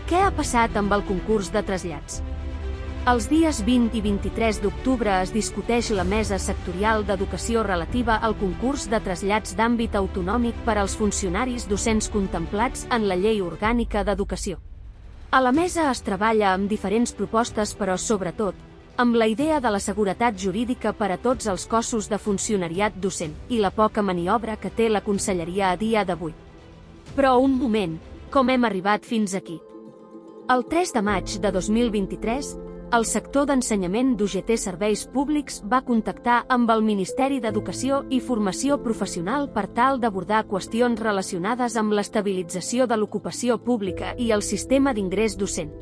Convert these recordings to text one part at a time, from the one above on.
Què ha passat amb el concurs de trasllats? Els dies 20 i 23 d'octubre es discuteix la mesa sectorial d'educació relativa al concurs de trasllats d'àmbit autonòmic per als funcionaris docents contemplats en la Llei Orgànica d'Educació. A la mesa es treballa amb diferents propostes, però sobretot amb la idea de la seguretat jurídica per a tots els cossos de funcionariat docent i la poca maniobra que té la conselleria a dia d'avui. Però un moment, com hem arribat fins aquí? El 3 de maig de 2023, el sector d'ensenyament d'UGT Serveis Públics va contactar amb el Ministeri d'Educació i Formació Professional per tal d'abordar qüestions relacionades amb l'estabilització de l'ocupació pública i el sistema d'ingrés docent.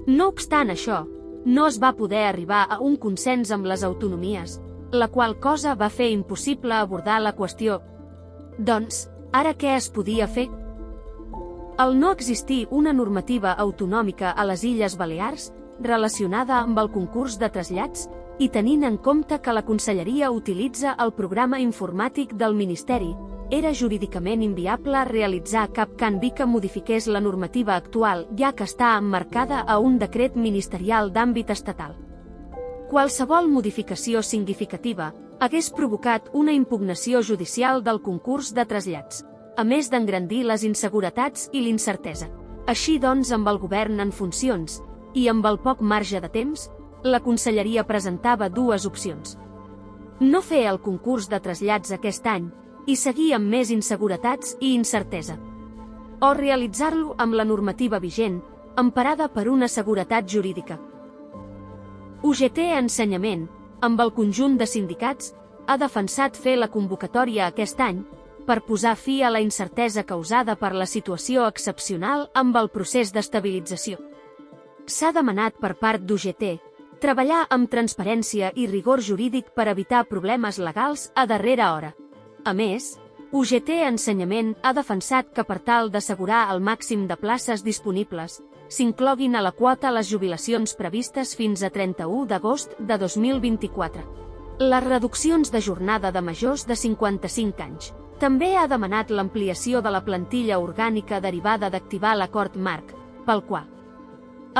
No obstant això, no es va poder arribar a un consens amb les autonomies, la qual cosa va fer impossible abordar la qüestió. Doncs, ara què es podia fer? Al no existir una normativa autonòmica a les Illes Balears relacionada amb el concurs de trasllats i tenint en compte que la conselleria utilitza el programa informàtic del Ministeri, era jurídicament inviable realitzar cap canvi que modifiqués la normativa actual, ja que està emmarcada a un decret ministerial d'àmbit estatal. Qualsevol modificació significativa hagués provocat una impugnació judicial del concurs de trasllats, a més d'engrandir les inseguretats i l'incertesa. Així doncs, amb el govern en funcions i amb el poc marge de temps, la conselleria presentava dues opcions. No fer el concurs de trasllats aquest any i seguir amb més inseguretats i incertesa. O realitzar-lo amb la normativa vigent, emparada per una seguretat jurídica. UGT Ensenyament, amb el conjunt de sindicats, ha defensat fer la convocatòria aquest any per posar fi a la incertesa causada per la situació excepcional amb el procés d'estabilització. S'ha demanat per part d'UGT treballar amb transparència i rigor jurídic per evitar problemes legals a darrera hora. A més, UGT Ensenyament ha defensat que per tal d'assegurar el màxim de places disponibles, s'incloguin a la quota les jubilacions previstes fins a 31 d'agost de 2024. Les reduccions de jornada de majors de 55 anys. També ha demanat l'ampliació de la plantilla orgànica derivada d'activar l'acord marc, pel qual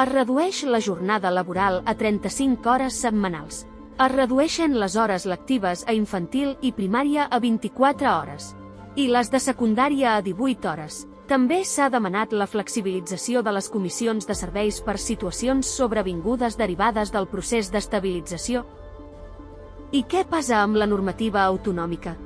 es redueix la jornada laboral a 35 hores setmanals. Es redueixen les hores lectives a infantil i primària a 24 hores i les de secundària a 18 hores. També s'ha demanat la flexibilització de les comissions de serveis per situacions sobrevingudes derivades del procés d'estabilització. I què passa amb la normativa autonòmica?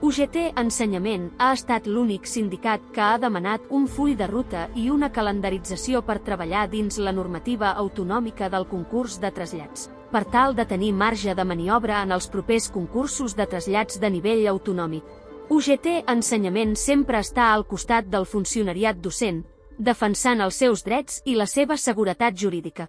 UGT Ensenyament ha estat l'únic sindicat que ha demanat un full de ruta i una calendarització per treballar dins la normativa autonòmica del concurs de trasllats, per tal de tenir marge de maniobra en els propers concursos de trasllats de nivell autonòmic. UGT Ensenyament sempre està al costat del funcionariat docent, defensant els seus drets i la seva seguretat jurídica.